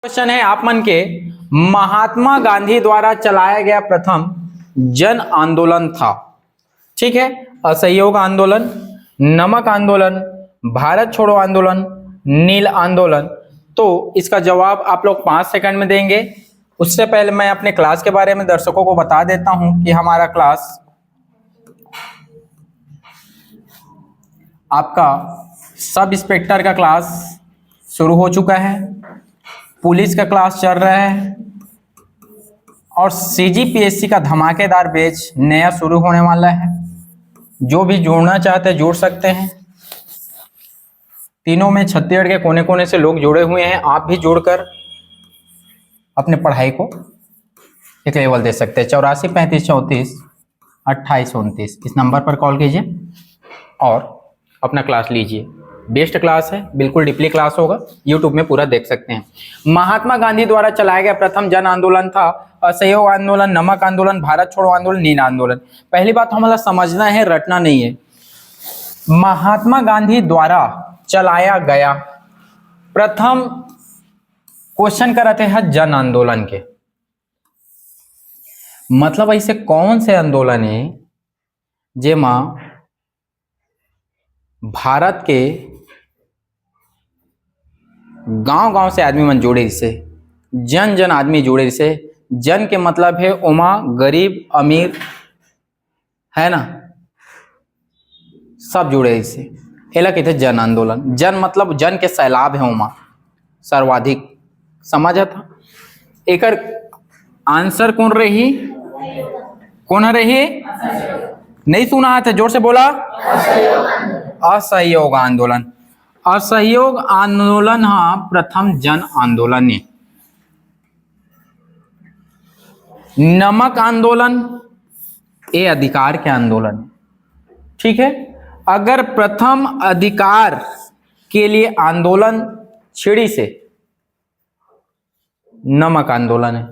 Question है आप मन के महात्मा गांधी द्वारा चलाया गया प्रथम जन आंदोलन था। ठीक है, असहयोग आंदोलन, नमक आंदोलन, भारत छोड़ो आंदोलन, नील आंदोलन। तो इसका जवाब आप लोग 5 सेकंड में देंगे। उससे पहले मैं अपने क्लास के बारे में दर्शकों को बता देता हूं कि हमारा क्लास आपका सब इंस्पेक्टर का क्लास शुरू हो चुका है, पुलिस का क्लास चल रहा है और सीजीपीएससी का धमाकेदार बैच नया शुरू होने वाला है। जो भी जुड़ना चाहते हैं जुड़ सकते हैं। तीनों में छत्तीसगढ़ के कोने कोने से लोग जुड़े हुए हैं। आप भी जुड़कर अपने पढ़ाई को एक लेवल दे सकते हैं। 84 35 34 28 29 इस नंबर पर कॉल कीजिए और अपना क्लास लीजिए। बेस्ट क्लास है, बिल्कुल डीपली क्लास होगा, यूट्यूब में पूरा देख सकते हैं। महात्मा गांधी द्वारा चलाया गया प्रथम जन आंदोलन था असहयोग आंदोलन, नमक आंदोलन, भारत छोड़ो आंदोलन, नील आंदोलन। पहली बात हमें समझना है, रटना नहीं है। महात्मा गांधी द्वारा चलाया गया प्रथम क्वेश्चन कराते हैं जन आंदोलन के, मतलब ऐसे कौन से आंदोलन है जेमा भारत के गांव गांव से आदमी मन जुड़े, इसे जन जन आदमी जुड़े। इसे जन के मतलब है उमा, गरीब अमीर, है ना, सब जुड़े इसे। एला कहते जन आंदोलन। जन मतलब जन के सैलाब है, उमा सर्वाधिक। समझ था? एकर आंसर कौन रही? कौन रही? नहीं सुना था, जोर से बोला। असहयोग आंदोलन। असहयोग आंदोलन हा प्रथम जन आंदोलन है। नमक आंदोलन ये अधिकार के आंदोलन है। ठीक है, अगर प्रथम अधिकार के लिए आंदोलन छिड़ी से नमक आंदोलन है।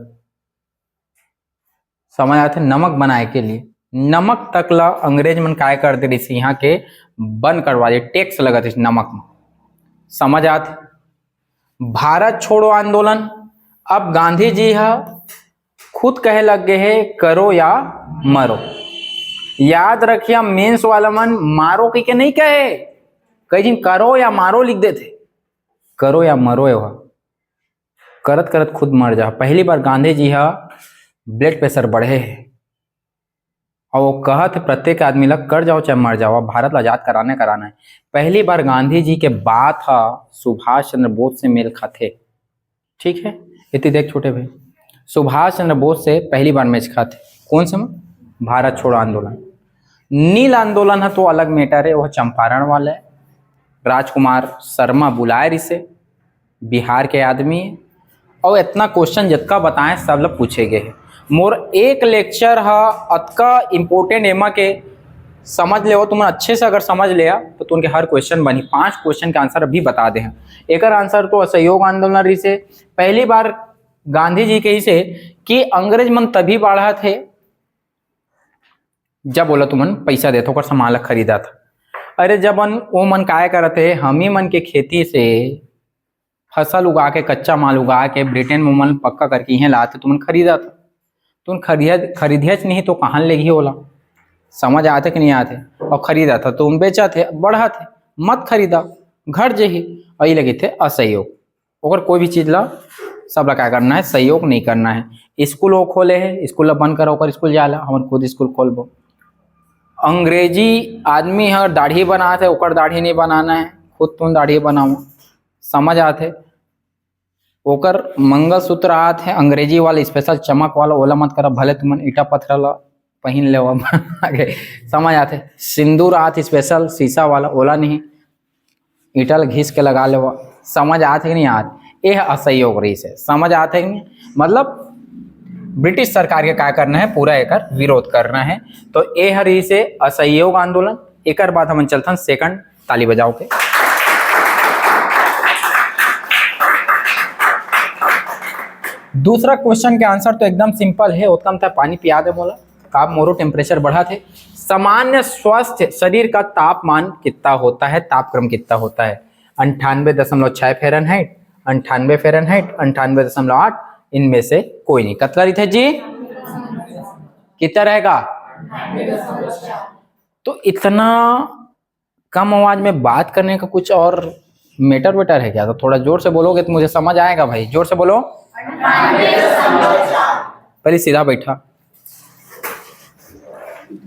समझ आते? नमक बनाए के लिए नमक तकला अंग्रेज मन काय कर दे रही, यहाँ के बंद करवा दे, टैक्स लगा थे नमक में। समझ आते? भारत छोड़ो आंदोलन, अब गांधी जी खुद कहे लग गए है करो या मरो। याद रखिए, मेंस वाला मन मारो की के नहीं कहे, कई दिन करो या मारो लिख देते। करो या मरो है, करत करत खुद मर जा। पहली बार गांधी जी ब्लड प्रेशर बढ़े है और वो कहत प्रत्येक आदमी लग कर जाओ चाहे मर जाओ, भारत आजाद कराना है। पहली बार गांधी जी के बात सुभाष चंद्र बोस से मेल खाते। ठीक है, इतनी देख छोटे भाई, सुभाष चंद्र बोस से पहली बार मैच खाते। कौन से में? भारत छोड़ो आंदोलन। नील आंदोलन है तो अलग मैटर है, वह चंपारण वाला है। राजकुमार शर्मा बुलाए इसे, बिहार के आदमी है। और इतना क्वेश्चन जितना बताएं सब लोग पूछे गए हैं। मोर एक लेक्चर अतका इम्पोर्टेंट एमा के समझ ले, तुम अच्छे से अगर समझ लिया तो तुमके हर क्वेश्चन बनी। 5 क्वेश्चन के आंसर अभी बता दे हैं। एक आंसर तो असहयोग आंदोलन रही से पहली बार गांधी जी के ही से कि अंग्रेज मन तभी बढ़ा थे जब बोला तुमन पैसा देते कर सामान खरीदा था। अरे जब वो मन काय करते, हम ही मन के खेती से फसल उगा के, कच्चा माल उगा के ब्रिटेन में मन पक्का करके यहाँ लाते, तुमन खरीदा था। तुम खरीदिया नहीं तो कहाँ लेगी होला? समझ आते कि नहीं आते? और खरीदा था तुम बेचा थे, बढ़ा थे, मत खरीदा, घट जही। और ये लगे थे असहयोग। अगर कोई भी चीज ला सब ला क्या करना है, सहयोग नहीं करना है। स्कूल वो खोले है, स्कूल बंद करो, स्कूल जाला, हम खुद स्कूल खोलबो। अंग्रेजी आदमी है दाढ़ी बनाते, ओकर दाढ़ी नहीं बनाना है, खुद तुम दाढ़ी बनाओ। समझ आते? ओकर मंगलसूत्र आत है अंग्रेजी वाला स्पेशल चमक वाला, ओला मत करा, भले तुमन ईटा पत्थर ला पहन ले आगे। समझ आते? सिंदूर आत स्पेशल शीशा वाला, ओला नहीं, ईटा घिस के लगा ले। समझ आते कि नहीं आते? ये असहयोग रही से। समझ आते कि नहीं? मतलब ब्रिटिश सरकार के क्या करना है, पूरा एक विरोध करना है। तो ये हरी से असहयोग आंदोलन। एक बाद हम चलते हैं सेकंड, ताली बजाओ के। दूसरा क्वेश्चन के आंसर तो एकदम सिंपल है, उत्तम था पानी पिया दे बोला, काब मोरो टेम्परेचर बढ़ा थे। सामान्य स्वस्थ शरीर का तापमान कितना होता है, तापक्रम कितना होता है? 98.6 फ़ारेनहाइट, फ़ारेनहाइट, 98.8, इनमें से कोई नहीं। कतला रही थे जी, कितना रहेगा? तो इतना कम आवाज में बात करने का कुछ और मेटर वेटर है क्या? तो थोड़ा जोर से बोलोगे तो मुझे समझ आएगा भाई, जोर से बोलो। पहले सीधा बैठा,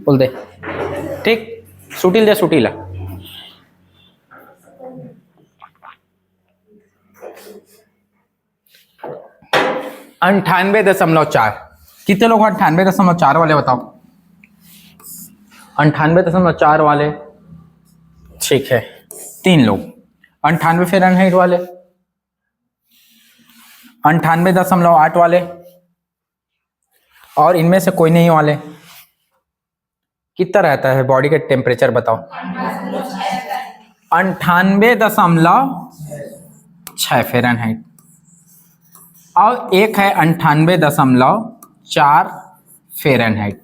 बोल दे, ठीक, सुटील दे, सुटीला। अंठानवे दशमलव चार। कितने लोग 98.4 वाले बताओ? 98.4 वाले, ठीक है, 3 लोग। 98 फ़ारेनहाइट वाले, 98.8 वाले, और इनमें से कोई नहीं वाले। कितना रहता है बॉडी का टेम्परेचर बताओ? 98.6 फ़ारेनहाइट, और एक है 98.4 फ़ारेनहाइट।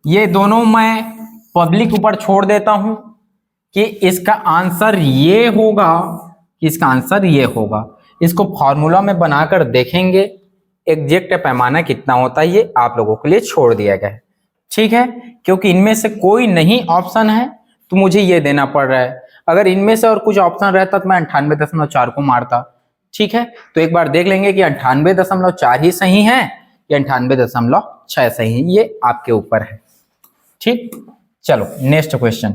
ये दोनों मैं पब्लिक ऊपर छोड़ देता हूं कि इसका आंसर ये होगा, कि इसका आंसर ये होगा। इसको फॉर्मूला में बनाकर देखेंगे, एग्जैक्ट पैमाना कितना होता है ये आप लोगों के लिए छोड़ दिया गया है, ठीक है। क्योंकि इनमें से कोई नहीं ऑप्शन है तो मुझे ये देना पड़ रहा है। अगर इनमें से और कुछ ऑप्शन रहता तो मैं 98.4 को मारता, ठीक है। तो एक बार देख लेंगे कि 98.4 ही सही है या 98.6 सही है, ये आपके ऊपर है, ठीक। चलो नेक्स्ट क्वेश्चन।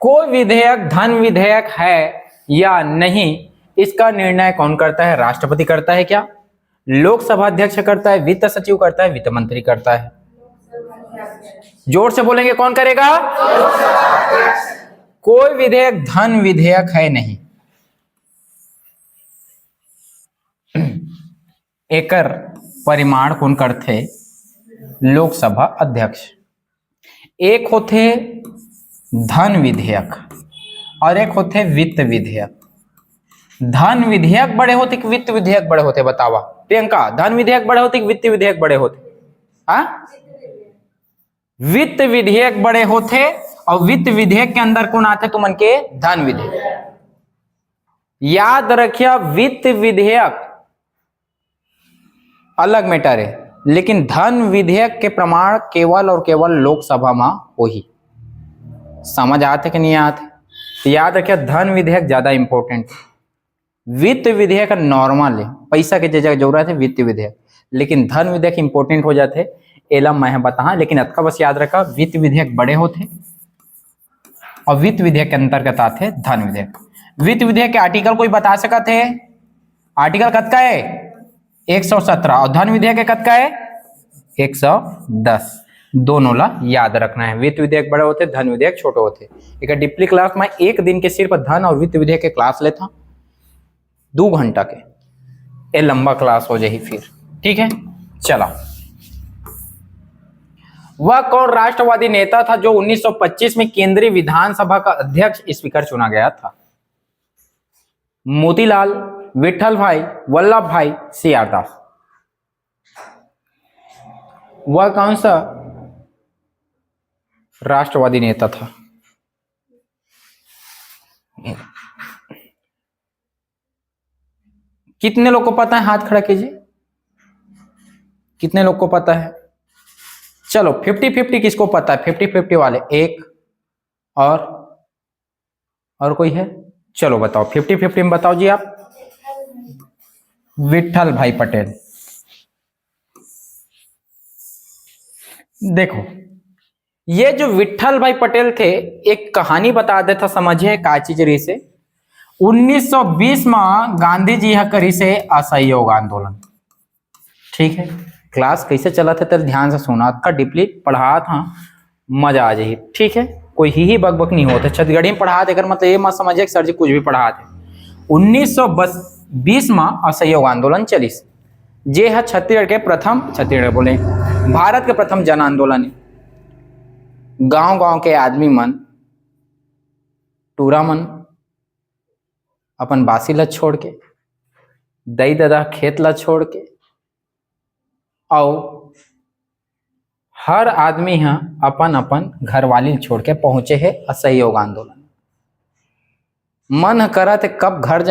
कोई विधेयक धन विधेयक है या नहीं, इसका निर्णय कौन करता है? राष्ट्रपति करता है क्या? लोकसभा अध्यक्ष करता है? वित्त सचिव करता है? वित्त मंत्री करता है? जोर से बोलेंगे, कौन करेगा? कोई विधेयक धन विधेयक है नहीं, एकर परिमाण कौन करते? लोकसभा अध्यक्ष। एक होते धन विधेयक और एक होते वित्त विधेयक। धन विधेयक बड़े होते कि वित्त विधेयक बड़े होते? बतावा प्रियंका, धन विधेयक बड़े होते कि वित्त विधेयक बड़े होते? वित्त विधेयक बड़े होते, और वित्त विधेयक के अंदर कौन आते तुमन के? धन विधेयक। याद रखिए, वित्त विधेयक अलग मैटर है, लेकिन धन विधेयक के प्रमाण केवल और केवल लोकसभा में वही। समझ आते कि नहीं आते? तो याद रखिए, धन विधेयक ज्यादा इंपॉर्टेंट, वित्त विधेयक नॉर्मल है, पैसा के जगह जरूरत है वित्त विधेयक, लेकिन धन विधेयक इंपॉर्टेंट हो जाते। एला मैं बता, लेकिन अतका बस याद रखा, वित्त विधेयक बड़े होते और वित्त विधेयक के अंतर्गत आते धन विधेयक। वित्त विधेयक के आर्टिकल कोई बता सका थे? आर्टिकल कद का है? 117, और धन विधेयक कद का है? 110। दोनों ला याद रखना है, वित्त विधेयक बड़े होते, धन विधेयक छोटे होते। एक डिप्ली क्लास में एक दिन के सिर्फ धन और वित्त विधेयक के क्लास लेता, 2 घंटा के, ये लंबा क्लास हो जाए फिर, ठीक है। चला, वह कौन राष्ट्रवादी नेता था जो 1925 में केंद्रीय विधानसभा का अध्यक्ष स्पीकर चुना गया था? मोतीलाल, विठल भाई, वल्लभ भाई, सी.आर. दास। वह कौन सा राष्ट्रवादी नेता था? कितने लोग को पता है? हाथ खड़ा कीजिए, कितने लोग को पता है? चलो 50-50 किसको पता है? 50-50 वाले एक, और कोई है? चलो बताओ 50-50 में बताओ जी आप। विठल भाई पटेल। देखो, ये जो विठल भाई पटेल थे, एक कहानी बता देता, समझिए का चीज रही से। 1920 में गांधी जी करी से असहयोग आंदोलन, ठीक है। क्लास कैसे चला था तेरे ध्यान से सुना का, डीपली पढ़ा था, मजा आ जाए, ठीक है। कोई ही बकबक नहीं होता, छत्तीसगढ़ी में पढ़ा देकर मतलब ये मत समझिए कि सर जी कुछ भी पढ़ा थे। 1920 में असहयोग आंदोलन चली, जे है छत्तीसगढ़ के प्रथम, छत्तीसगढ़ बोले भारत के प्रथम जन आंदोलन है। गांव-गांव के आदमी मन, टूरा मन अपन बासी ला छोड़ के, दई दादा खेत ला छोड़ के, और हर आदमी यहाँ अपन अपन घरवाली छोड़ के पहुंचे है असहयोग आंदोलन। मन करत है कब घर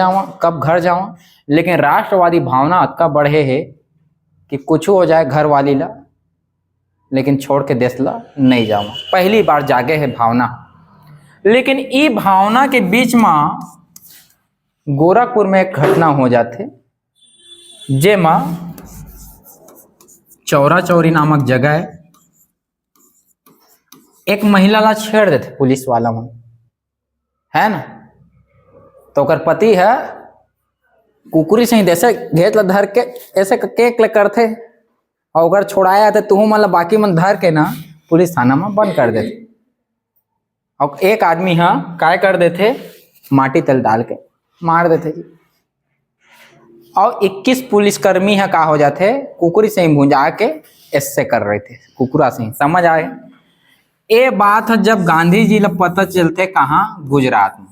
जावा, लेकिन राष्ट्रवादी भावना अतका बढ़े है कि कुछ हो जाए घर वाली ला, लेकिन छोड़ के देश ला नहीं जावा। पहली बार जागे है भावना। लेकिन ई भावना के बीच में गोरखपुर में एक घटना हो जाते, जेमा चौरा चौरी नामक जगह है, एक महिला ला छेड़ देते पुलिस वाला मन, है ना। तो ओकर पति है कुकुरी से ही जैसे घेत ला धर के ऐसे केक ले करते, और अगर छोड़ाया तो तू मतलब बाकी मन धर के ना पुलिस थाना में बंद कर देते। और एक आदमी हाँ काय कर देते, माटी तेल डाल के मार देते जी। और 21 पुलिसकर्मी है का हो जाते, कुकुरी से ही भुंजा के ऐसे कर रहे थे, कुकुरा से ही। समझ आए। ये बात है जब गांधी जी ला पता चलते कहाँ, गुजरात में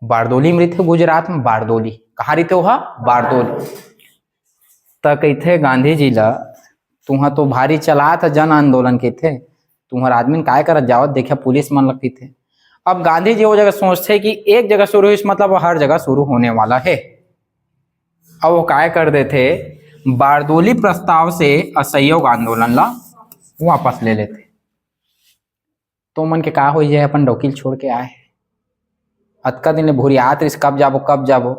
बारदोली में रहते, गुजरात में बारदोली। कहाँ रहते हो, बारदोली। तक कहते गांधी जी ला तुहा तो भारी चला था जन आंदोलन के थे, तुम्हारा आदमी काय करत जावत देखा पुलिस मन लगती थे। अब गांधी जी वो जगह सोचते कि एक जगह शुरू हुई मतलब वो हर जगह शुरू होने वाला है। अब वो काय कर देते, बारदोली प्रस्ताव से असहयोग आंदोलन ला वापस ले लेते। तो मन के का हो जाए, अपन वकील छोड़ के आए, अतका दिन भूरियात रिस कब जाबो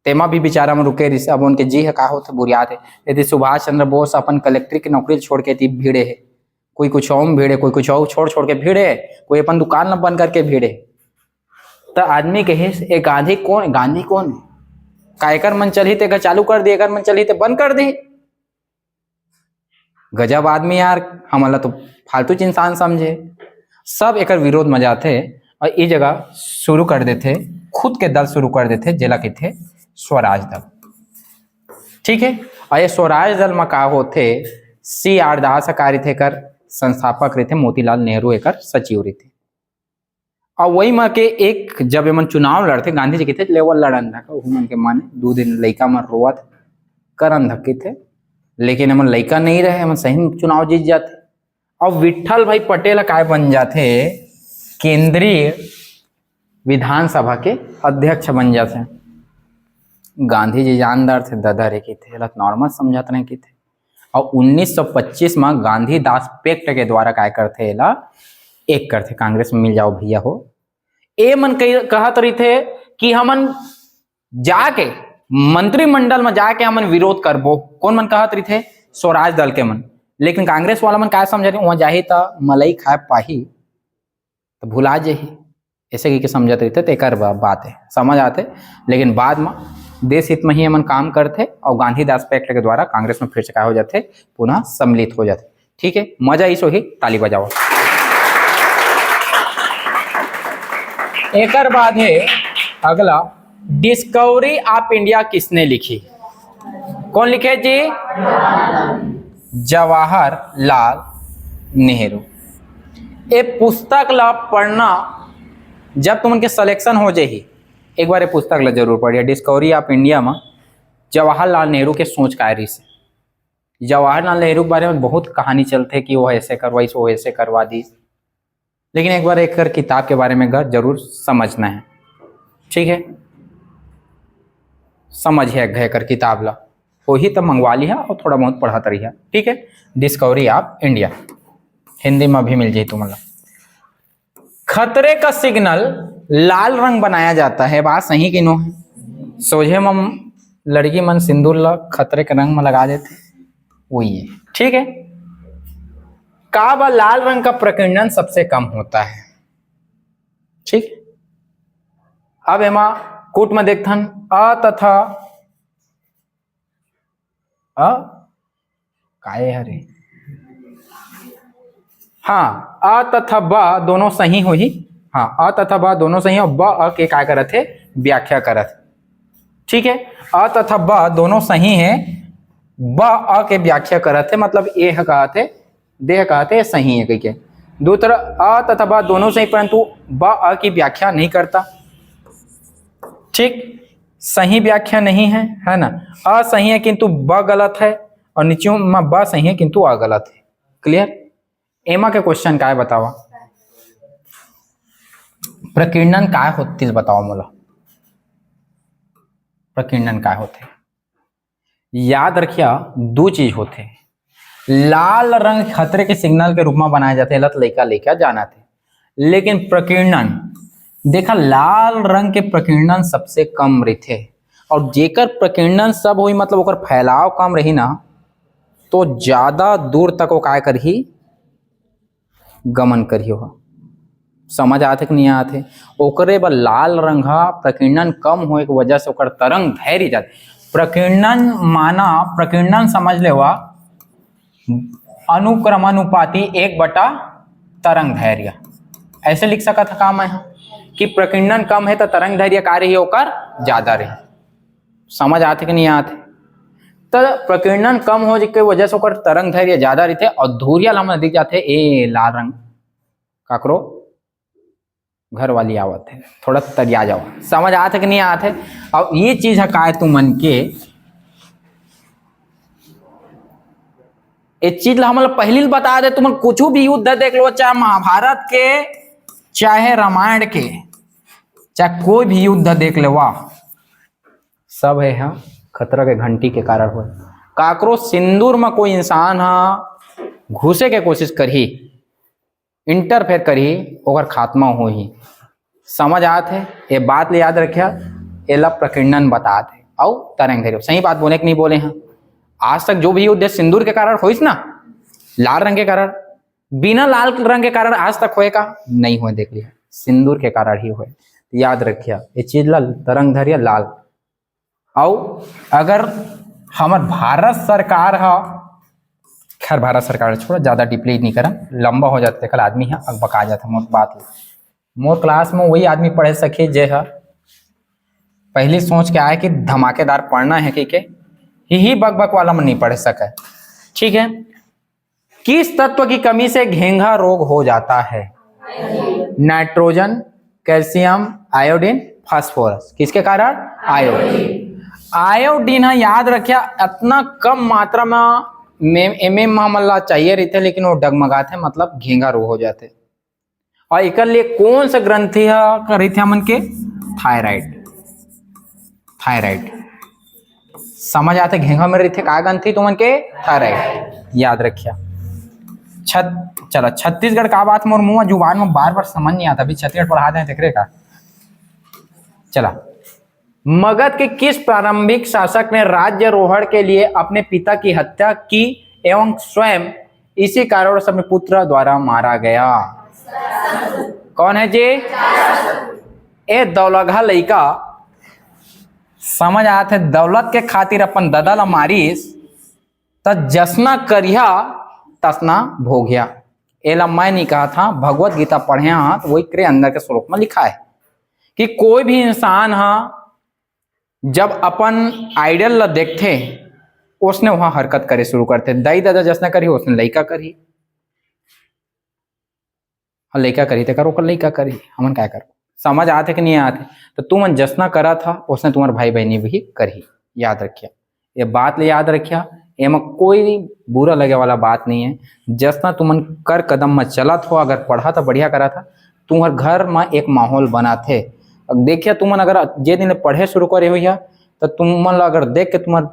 तेमा भी बेचारा में रुके रिस। अब उनके जी है का होते भूरियात है। यदि सुभाष चंद्र बोस अपन कलेक्ट्री की नौकरी छोड़ के थी भीड़े है, कोई कुछ और भीड़े, कोई कुछ और छोड़ के भीड़े, कोई अपन दुकान न बंद करके भीड़े। तो आदमी कहे ए गांधी कौन का एकर मन चली ते चालू कर दी, एकर मन चली ते बंद कर दी। गजब आदमी यार, हमला तो फालतू इंसान समझे। सब एकर विरोध में जाते और ये जगह शुरू कर देते, खुद के दल शुरू कर देते, जेला के थे स्वराज दल। ठीक है। और ये स्वराज दल में का होते, CR दास कार्य थे कर संस्थापक रहते, मोतीलाल नेहरू एकर सचिव रहते। और वही में के एक जब एमन चुनाव लड़ते, गांधी जी के थे लेवल लड़न धक्का के माने 2 दिन लड़का में रोवत करन धक्के थे, लेकिन एमन लड़का नहीं रहे, एमन सही में चुनाव जीत जाते। और विठल भाई पटेल काय बन जाते, केंद्रीय विधानसभा के अध्यक्ष बन जाते। गांधी जी जानदार थे, दादा रे की थे, नॉर्मल समझाते रहे की थे। और 1925 में गांधी दास पैक्ट के द्वारा काय करते, एक करते कांग्रेस में मिल जाओ भैया हो। ए मन कहत रही थे कि हमन जाके मंत्रिमंडल में जाके हमन विरोध करबो। कौन मन कहत रही थे, स्वराज दल के मन। लेकिन कांग्रेस वाला मन काय समझ रहे, वहां जाही तो मलाई खाए पाही तो भुला जाही, ऐसे की समझत रही थे। तेकर बात है, समझ आते। लेकिन बाद में देश हित में ही हमन काम करते और गांधीदास पैक्ट के द्वारा कांग्रेस में फिर से क्या हो जाते, पुनः सम्मिलित हो जाते। ठीक है, मजा इस ही, ताली बजाओ। एक बाद है अगला, डिस्कवरी ऑफ इंडिया किसने लिखी? कौन लिखे जी? जवाहरलाल नेहरू। ये पुस्तक ला पढ़ना, जब तुम उनके सिलेक्शन हो जाही एक बार ये पुस्तक ला जरूर पढ़िए। डिस्कवरी ऑफ इंडिया में जवाहरलाल नेहरू के सोच कार्य से जवाहरलाल नेहरू के बारे में बहुत कहानी चलते कि वो ऐसे करवाई, वो ऐसे करवा दी। लेकिन एक बार एक किताब के बारे में जरूर समझना है। ठीक है, समझ है घय कर किताब ला, वही तो मंगवा लिया और थोड़ा बहुत पढ़ाता रहिए। ठीक है, डिस्कवरी ऑफ इंडिया हिंदी में भी मिल जाए तुम्हारा। खतरे का सिग्नल लाल रंग बनाया जाता है, बात सही कि नो है? सोझे में लड़की मन सिंदूर ला खतरे के रंग में लगा देते, वही है। ठीक है, काबा लाल रंग का प्रकीर्णन सबसे कम होता है। ठीक, अब एमा कूट में देखथन अ तथा काये हरे, हाँ अ तथा ब दोनों सही हो ही। हाँ, अ तथा ब दोनों सही और ब अ के काय करत है, व्याख्या करत। ठीक है, अ तथा ब दोनों सही है, ब अ के व्याख्या करत है, मतलब ए कहते देह कहते सही है कह। दूसरा अ तथा ब दोनों सही, परंतु ब अ की व्याख्या नहीं करता। ठीक, सही व्याख्या नहीं है, है ना। अ सही है किंतु ब गलत है, और नीचे में ब सही है किंतु अ गलत है। क्लियर? एमा के क्वेश्चन का है बतावा। प्रकीर्णन काय होती बताओ मोला, प्रकीर्णन काय होते? याद रखिया दो चीज होते, लाल रंग खतरे के सिग्नल के रूप में बनाए जाते लत लइका लेके जाना थे, लेकिन प्रकीर्णन देखा लाल रंग के प्रकीर्णन सबसे कम रहते, और जेकर प्रकीर्णन सब हुई मतलब ओकर फैलाव कम रही ना तो ज्यादा दूर तक वो काय करही गमन करी हो। समझ आते कि नहीं आते? ओकरे बर लाल रंग प्रकीर्णन कम होए की वजह से ओकर तरंग धैर्य जाते। प्रकीर्णन माना प्रकीर्णन समझ ले हुआ अनुक्रमानुपाती 1/, तरंग धैर्य, ऐसे लिख सकता था काम है कि प्रकीर्णन कम है तो तरंग धैर्य का रही होकर ज्यादा रही। समझ आते कि नहीं आते? तो प्रकीर्णन कम हो के वजह से ओकर तरंग धैर्य ज्यादा रहते और धुरिया ला दिख जाते ए लाल रंग काकरो घर वाली आवत है, थोड़ा तरिया जाओ। समझ आते कि नहीं आते? अब ये चीज है का तू मन के एक चीज हम पहले बता दे, तुम कुछ भी युद्ध देख लो, चाहे महाभारत के चाहे रामायण के चाहे कोई भी युद्ध देख ले वाह सब है हाँ खतरा के घंटी के कारण हो। काकरो सिंदूर में कोई इंसान हाँ घुसे के कोशिश करी इंटरफेयर करी ओकर खात्मा हो ही। समझ आत है? ये बात ले याद रखिया, एला प्रकीर्णन बतात है और तरंग धैर्य। सही बात बोले कि नहीं बोले हैं? आज तक जो भी युद्ध सिंदूर के कारण होइस ना, लाल रंग के कारण, बिना लाल रंग के कारण आज तक होए का नहीं हुए, देख लिया सिंदूर के कारण ही हुए। याद रखिया ये चीज ला तरंग धैर्य लाल। और अगर हमार भारत सरकार है, खैर भारत सरकार छोड़ ज्यादा डीपली नहीं करम, लंबा हो जाते कल आदमी है बका जाता मोर बात। मोर क्लास में वही आदमी पढ़े सके जे है पहले सोच के आए कि धमाकेदार पढ़ना है कि के ही बक वाला में नहीं पढ़ सके। ठीक है, किस तत्व की कमी से घेंघा रोग हो जाता है? Nitrogen, calcium, iodine, phosphorus. किसके कारण? आयोडीन। आयोडीन याद रखिया इतना कम मात्रा में एमएम हमला चाहिए रहते लेकिन वो डगमगाते मतलब घेंघा रोग हो जाते। और एक लिए कौन सा ग्रंथि करी थे मन के? थायराइड। थायराइड समझ आते? घेंघा में रहते का ग्रंथि तो मन के? थायराइड। याद रखिया। चलो छत्तीसगढ़ का बात मोर मुंह जुबान में बार बार समझ नहीं आता, अभी छत्तीसगढ़ पढ़ा दें देख रहे का। चला, मगध के किस प्रारंभिक शासक ने राज्यारोहण के लिए अपने पिता की हत्या की एवं स्वयं इसी कारण से अपने पुत्र द्वारा मारा गया? कौन है जी? ए दौलतगा लइका। समझ आते? दौलत के खातिर अपन दादा ला मारिस त जसना करिया तसना भोगिया। एला मैं नहीं कहा था, भगवत गीता पढ़े हाँ तो वही के अंदर के श्लोक में लिखा है कि कोई भी इंसान हाँ जब अपन आइडल ला देखते उसने वहां हरकत करे शुरू करते। दाई दादा जसना करी उसने लइका करी, लइका करी तो करो कर लइका करी, हमन क्या करो? समझ आते कि नहीं आते? तो तुम जसना करा था उसने तुम्हारे भाई बहनी भी करी। याद रखिया, ये बात ले याद रखिया, एमा कोई बुरा लगे वाला बात नहीं है। जसना तुमन कर कदम में चला हो, अगर पढ़ा था बढ़िया करा था, तुम्हारे घर में एक माहौल बना थे। अब देखिए तुमन अगर जे दिन पढ़े शुरू करे हो तो तुमन अगर देख के तुम्हार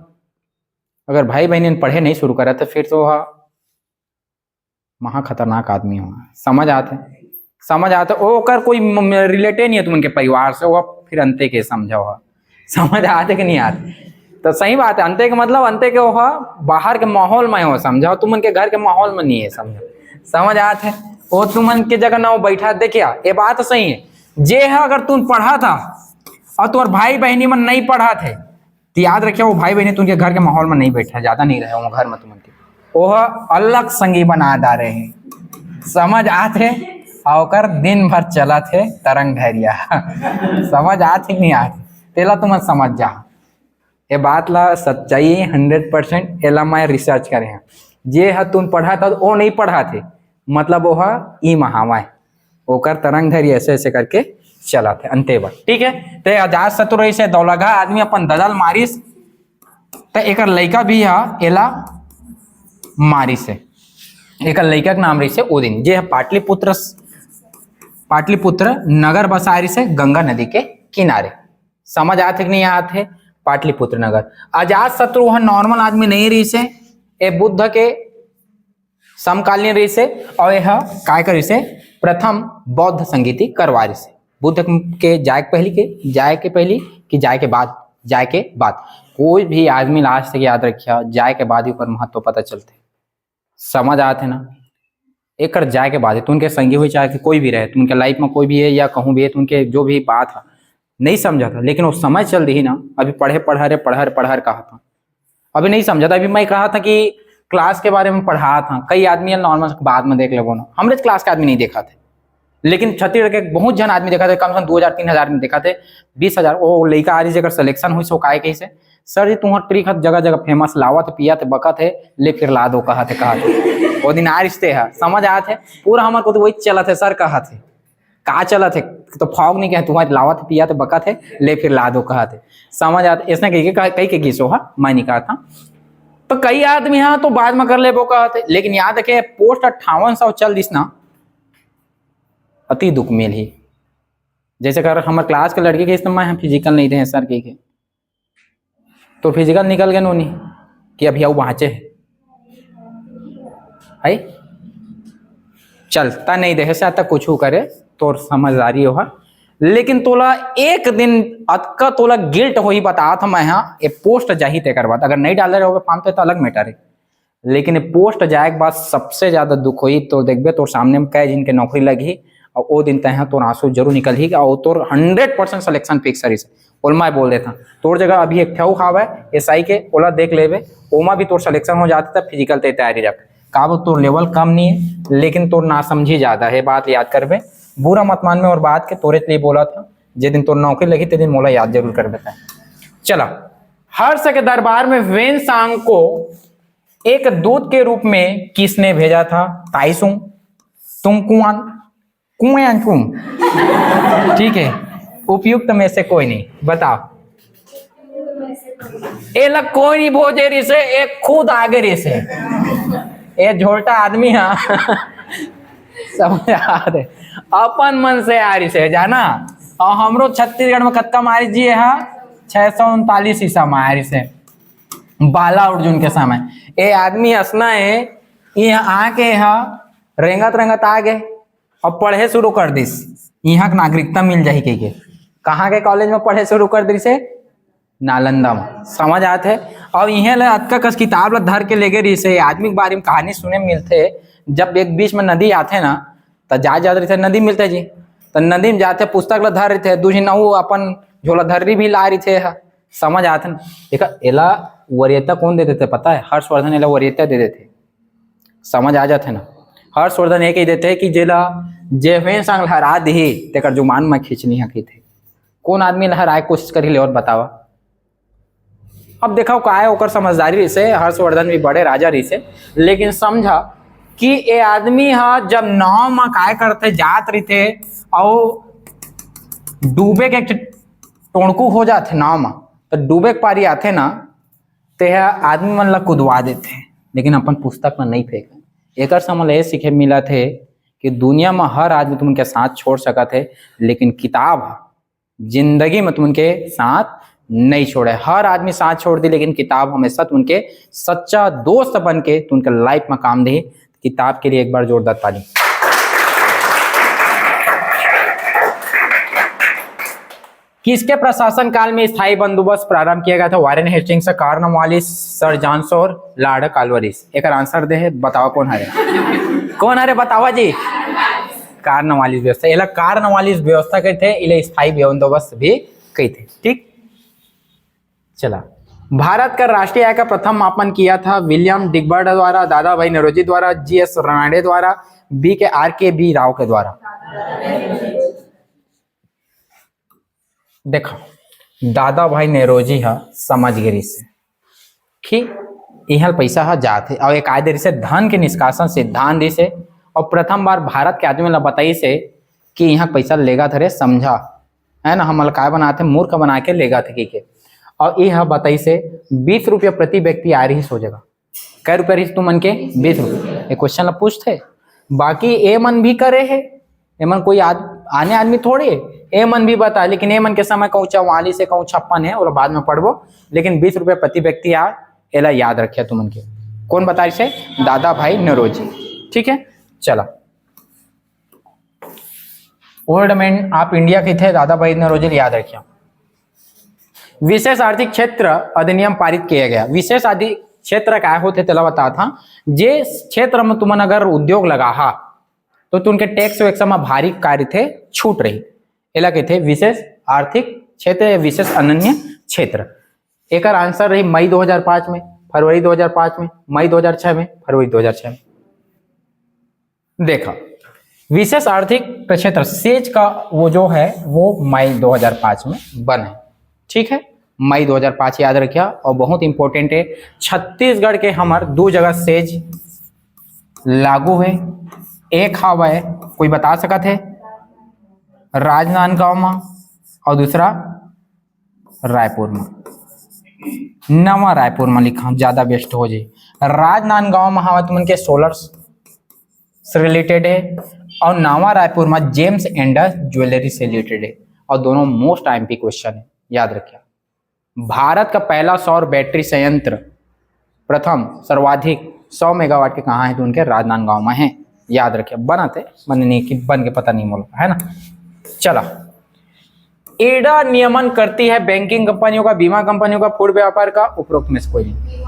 अगर भाई बहनी पढ़े नहीं शुरू करा तो फिर तो वह महा खतरनाक आदमी हो। समझ आते? समझ आते? वो कर कोई रिलेटे नहीं है तुमन के परिवार से, वह फिर अंते के समझो। समझ आते कि नहीं आते? तो सही बात है, अंते के मतलब अंते के वह बाहर के माहौल में हो, समझो तुमन के घर के माहौल में नहीं है। समझो, समझ आते? वो तुमन के जगह ना वो बैठा। देखिया ये बात सही है, जे है अगर तुम पढ़ा था और तुम्हारे भाई बहनी में नहीं पढ़ा थे तो याद रखिए वो भाई बहनी तुमके घर के माहौल में नहीं बैठा, ज्यादा नहीं रहे वो घर में तुमन के, वो अलग संगी बना डाले हैं। समझ आते? और दिन भर चला थे तरंग धैर्य। समझ आते कि नहीं आते? तेला तुम समझ जा ये बात ला सच्चाई 100%। एला मैं रिसर्च करे हैं, जे है तुम पढ़ा था वो नहीं पढ़ा थे मतलब वो ई महावाय ओकर तरंग धैर्य ऐसे ऐसे करके चला थे अंते बार। ठीक है, तो आजाद शत्रु से दौलगा आदमी अपन ददल मारिस तो एक लड़का भी है एला मारिस है। एक लड़का के नाम रही से ओदिन, जे है पाटलिपुत्र पाटलिपुत्र नगर बसा रही से गंगा नदी के किनारे। समझ आते कि नहीं आते? पाटलिपुत्र नगर। अजात शत्रु वह नॉर्मल आदमी नहीं रही से, ए बुद्ध के समकालीन रही से, और यह काय करी से प्रथम बौद्ध संगीति करवा रही से। बुद्ध के जाए के पहली कि जाए के बाद? जाए के बाद। कोई भी आदमी लास्ट तक याद रखिया, जाए के बाद ही पर महत्व पता चलते। समझ आते ना? एक कर जाए के बाद है, तुमके संगी हुई चाहे कि कोई भी रहे, तुमके लाइफ में कोई भी है या कहूँ भी है, तुमके जो भी बात है नहीं समझा था, लेकिन वो समय चल रही ना, अभी पढ़े कहा था, अभी नहीं समझा था। अभी मैं कहा था कि क्लास के बारे में पढ़ा था, कई आदमी नॉर्मल बाद में देख लेगो ना, हमरे क्लास के आदमी नहीं देखा थे, लेकिन छत्तीसगढ़ के बहुत जन आदमी देखा थे, कम से कम 2000-3000 में देखा थे, 20,000। वो लड़का आ रही जगह सिलेक्शन हुई सो काय कही से सर जी तुम्हारा ट्रिक जगह जगह फेमस लावत पिया थे बकत है ले फिर ला दो कहा थे वो दिन आ रिश्ते है। समझ आया थे पूरा हमारे को तो वही चला थे सर कहा थे का चला थे तो फॉग नहीं कहे तुम्हारे लावत पिया थे बकत है ले फिर ला दो कहा थे। समझ आते इसने कई के गीसो है मैं नहीं कहा था। तो कई आदमी हाँ तो बाद में कर ले वो कहा थे, लेकिन याद रखे पोस्ट 5800 चल दिस ना अति दुख मिल ही। जैसे कर हमारे क्लास के लड़के के इस्तेमाल हम फिजिकल नहीं थे सर के तो फिजिकल निकल गए नोनी कि अभी आओ वहां है चलता नहीं देखे से आता कुछ करे तो समझदारी हो। लेकिन तोला एक दिन अतका तोला गिल्ट हो ही बता था मैं हाँ ये पोस्ट जा ही तेकर बात अगर नहीं डाले रहो फार्म तो अलग मैटर है, लेकिन ये पोस्ट जाए के बाद सबसे ज्यादा दुख हुई तो देखबे तो सामने में कई जिनके नौकरी लगी और वो दिन तय तो आंसू जरूर निकल ही और तोर 100% सिलेक्शन फिक्स रही ओलमा बोल देता तोर जगह अभी एक ठेऊ खावा एसआई के ओला देख लेवे ओमा भी तोर सिलेक्शन हो जाता था फिजिकल ते तैयारी रख का तोर लेवल कम नहीं है लेकिन तोर ना समझी ज्यादा है बात याद करबे बुरा मत मान में और बात के तोरे लिए बोला था जे दिन तोर नौकरी लगी ते दिन मोला याद जरूर कर बेटा। चला हर्ष के दरबार में वेन सांग को एक दूत के रूप में किसने भेजा था? ताइसुंग तुंगकुआन कुआन ठीक है उपयुक्त में से कोई नहीं बताओ। ए लग कोई नहीं भोजे रही से एक खुद आगे रही से ए झोटा आदमी हाँ समझ आ रहे अपन मन से आ रही से जाना। और हमरो छत्तीसगढ़ में कत्ता मारी जी है 639 ईसा में आ रही से बाला अर्जुन के समय ए आदमी हंसना है ये आके यहाँ रेंगत रेंगत आ गए और पढ़े शुरू कर दिस यहाँ की नागरिकता मिल जाए के कहाँ के कॉलेज में पढ़े शुरू कर दी से नालंदा में। समझ आते है और यह अतका कस किताब धर के लेगे रही से आदमी के बारे में कहानी सुने मिलते जब एक बीच में नदी आते ना तो जा रही थे नदी मिलते जी तो नदी में जाते पुस्तक धर रहे थे दूसरी नऊ अपन झोला धर्री भी ला रही थे। समझ आते ना देखा एला वरीयता कौन दे देते पता है? हर्षवर्धन एला वरीयता दे देते। समझ आ जाते ना हर्षवर्धन एक ही देते कि जेला जेवेन संग लहरा दी तेकर जुमान में खींचनी हकी थे कौन आदमी लहराए कोशिश करी ले और बतावा। अब देखा का है ओकर समझदारी से हर्षवर्धन भी बड़े राजा रही से लेकिन समझा कि ये आदमी हा जब नाव में काय करते जात रही थे और डूबे के टोणकू हो जाते नाव में तो डूबे के पारी आते ना तो यह आदमी मन ला कुदवा देते लेकिन अपन पुस्तक में नहीं फेंके। एक समझ ये सीखे मिला थे कि दुनिया में हर आदमी तुमके साथ छोड़ सका थे लेकिन किताब जिंदगी में तुमके साथ नहीं छोड़े। हर आदमी साथ छोड़ दी लेकिन किताब हमेशा तुमके सच्चा दोस्त बन के तुमके लाइफ में काम दी। किताब के लिए एक बार जोरदार ताली। किसके प्रशासन काल में स्थायी बंदोबस्त प्रारंभ किया गया था? Warren Hastings, Cornwallis, sir John Shore, Lord कॉलवरिस। एक आंसर दे बताओ कौन है कौन है बतावा जी? कॉर्नवालिस व्यवस्था। ये कॉर्नवालिस व्यवस्था के थे इले स्थायी बंदोबस्त भी कही थे। ठीक चला भारत का राष्ट्रीय आय का प्रथम मापन किया था विलियम डिगबर्ड द्वारा, दादा भाई नौरोजी द्वारा, जीएस रानडे द्वारा, बी राव के द्वारा। देखो दादा भाई नेरोजी है समझगिरी से कि यहाँ पैसा है जाते और एक कायदे से धन के निष्कासन सिद्धांत दी से और प्रथम बार भारत के आदमी ला बताई से कि यहाँ पैसा लेगा थे रे समझा है ना हम काय बनाते मूर्ख बना के लेगा थे के और यह बताई से 20 रुपया प्रति व्यक्ति आ रही सो जगह कै रुपया रही तुम मन के 20 रुपये। ये क्वेश्चन ला पूछते बाकी ए मन भी करे है ए मन कोई आने आदमी थोड़े ए मन भी बता, लेकिन ए मन के समय कहूँ 44 से कहूँ 56 है, और बाद में पढ़बो, लेकिन 20 रुपये प्रति व्यक्ति आ एला याद रखे तुमन के। कौन बता से? दादा भाई नौरोजी। ठीक है, चला। ओल्ड मैन ऑफ इंडिया के थे दादा भाई नौरोजी, याद रखिए। विशेष आर्थिक क्षेत्र अधिनियम पारित किया गया। विशेष आर्थिक क्षेत्र क्या होते तेला बता था, जे क्षेत्र में तुमन अगर उद्योग लगा हा तो तुमके टैक्स वैक्स में भारी कार्य थे छूट रही, एला कहते विशेष आर्थिक क्षेत्र या विशेष अनन्य क्षेत्र। एक आंसर रही मई 2005 में, फरवरी 2005 में, मई 2006 में, फरवरी 2006 में। देखा विशेष आर्थिक क्षेत्र सेज का वो जो है वो मई 2005 में बने। ठीक है, मई 2005 याद रखिया। और बहुत इंपॉर्टेंट है, छत्तीसगढ़ के हमार 2 जगह सेज लागू है। एक हवा कोई बता सकत है? राजनांदगांव में, और दूसरा रायपुर में। नवा रायपुर में लिखा ज्यादा बेस्ट हो जाए। राजनांदगांव में हवा तुमन के सोलर से रिलेटेड है, और नवा रायपुर में जेम्स एंड ज्वेलरी से रिलेटेड है, और दोनों मोस्ट आईएमपी क्वेश्चन है, याद रखिए। भारत का पहला सौर बैटरी संयंत्र प्रथम सर्वाधिक 100 मेगावाट के कहाँ है? तो उनके राजनांदगांव में है, याद रखिए। बनाते बनने की बन के पता नहीं मोल है ना। चला, एडा नियमन करती है बैंकिंग कंपनियों का, बीमा कंपनियों का, फूड व्यापार का, उपरोक्त में से कोई नहीं।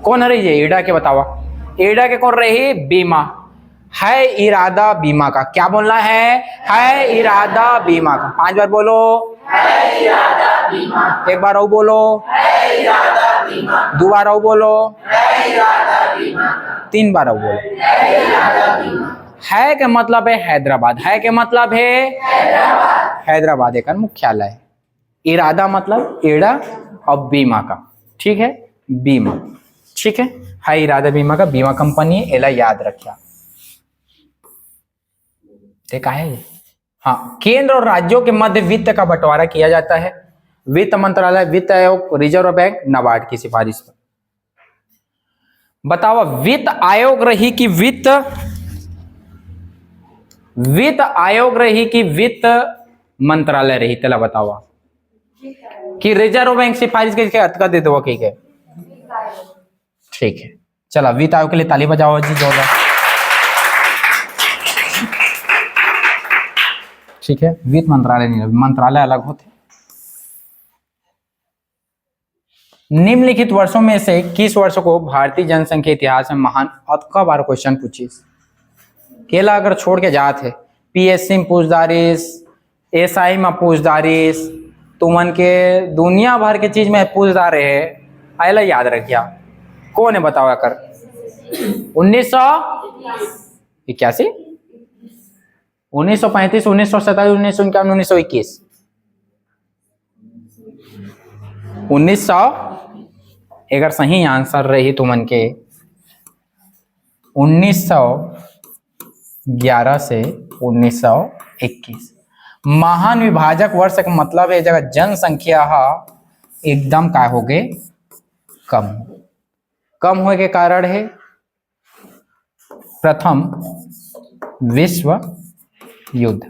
कौन है रही है एडा के? बतावा। एडा के कौन रही? बीमा है, इरादा बीमा का। क्या बोलना है इरादा बीमा का। 5 बार बोलो, है इरादा बीमा। एक बार और बोलो, है इरादा बीमा। 2 बार और बोलो, है इरादा बीमा। 3 बार और बोलो, है इरादा बीमा। है के मतलब है हैदराबाद, है के मतलब है हैदराबाद। हैदराबाद एक मुख्यालय है। इरादा मतलब एड़ा और बीमा का। ठीक है, बीमा। ठीक है इरादा बीमा का बीमा कंपनी है, एला याद रखिया। देखा है। हाँ, केंद्र और राज्यों के मध्य वित्त का बंटवारा किया जाता है। वित्त मंत्रालय, वित्त आयोग, रिजर्व बैंक, नाबार्ड की सिफारिश पर। बताओ वित्त आयोग रही कि वित्त आयोग रही कि वित्त मंत्रालय रही? तेला बताओ कि रिजर्व बैंक सिफारिश के अतका दे दो ठीक है। ठीक है, चला वित्त आयोग के लिए ताली बजाओ जी जोरदार। ठीक है, वित्त मंत्रालय नहीं, मंत्रालय अलग होते। निम्नलिखित वर्षों में से किस वर्ष को भारतीय जनसंख्या इतिहास में महान? अतका बार क्वेश्चन पूछिस, केला अगर छोड़ के जात है पीएससी में पूछदारिस, एसआई में पूछदारिस, तुमन के दुनिया भर के चीज में पूछदार है। आयला याद रखिया। कौन है बताओ कर? 1981, 1935, 1947, 1951, 1921, 1900 अगर सही आंसर रही तुमन के 1911 से 1921। महान विभाजक वर्ष का मतलब है जगह जनसंख्या एकदम का हो गए कम होने के कारण है प्रथम विश्व युद्ध।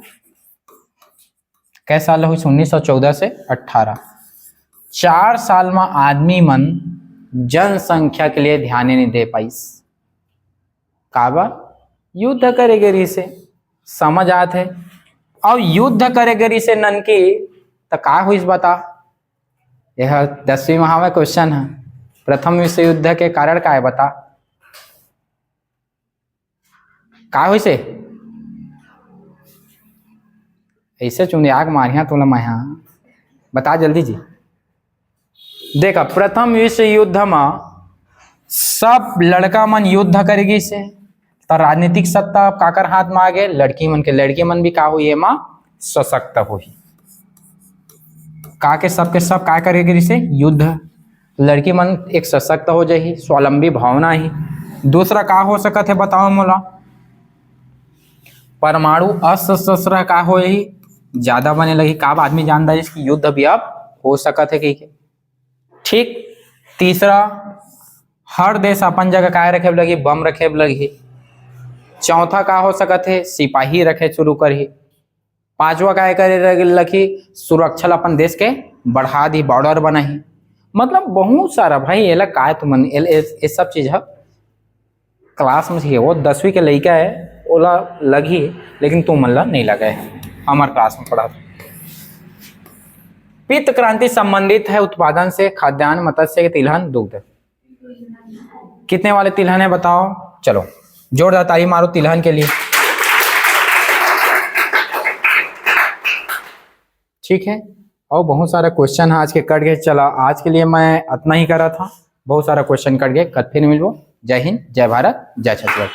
कैसा साल हुई? 1914 से 18। 4 साल में आदमी मन जनसंख्या के लिए ध्यान नहीं दे पाई। काबर? युद्ध करे गरी से समझ आते है। और युद्ध करे गरी से ननकी तो का हुई बता? यह 10वीं में क्वेश्चन है। प्रथम विश्व युद्ध के कारण का है बता? का हुई से? ऐसे चुने आग मारिया तुला मैं बता जल्दी जी। देखा प्रथम विश्व युद्ध में सब लड़का मन युद्ध करेगी से तो राजनीतिक सत्ता काकर हाथ में आ गए? लड़की मन के। लड़की मन भी का हुई है माँ सशक्त हुई। का के सब का करेगी से? युद्ध। लड़की मन एक सशक्त हो जाही, स्वावलंबी भावना ही। दूसरा का हो सकत है बताओ मोला? परमाणु अस्त्र का हो ही ज्यादा बने लगी। का आदमी जानता है कि युद्ध भी अब हो सकत है कि ठीक। तीसरा हर देश अपन जगह काय रखे लगी? बम रखे लगी। चौथा का हो सकत है? सिपाही रखे शुरू कर ही। पांचवा काय करे लखी सुरक्षा ला अपन देश के बढ़ा दी, बॉर्डर बनाही। मतलब बहुत सारा भाई एला काय तुमन ये सब चीज है क्लास में सीखे। वो 10वीं के लड़का है ओला लगी, लेकिन तुम मन ला नहीं लगा है, हमारे क्लास में पढ़ा। पित्त क्रांति संबंधित है उत्पादन से खाद्यान्न, मत्स्य, तिलहन, दुग्ध। कितने वाले तिलहन है बताओ? चलो जोरदार ताली मारो तिलहन के लिए। ठीक है, और बहुत सारा क्वेश्चन आज के कट गए। चला आज के लिए मैं इतना ही करा था, बहुत सारा क्वेश्चन कट गए। कल फिर मिलो। जय हिंद, जय भारत, जय छत्तीसगढ़।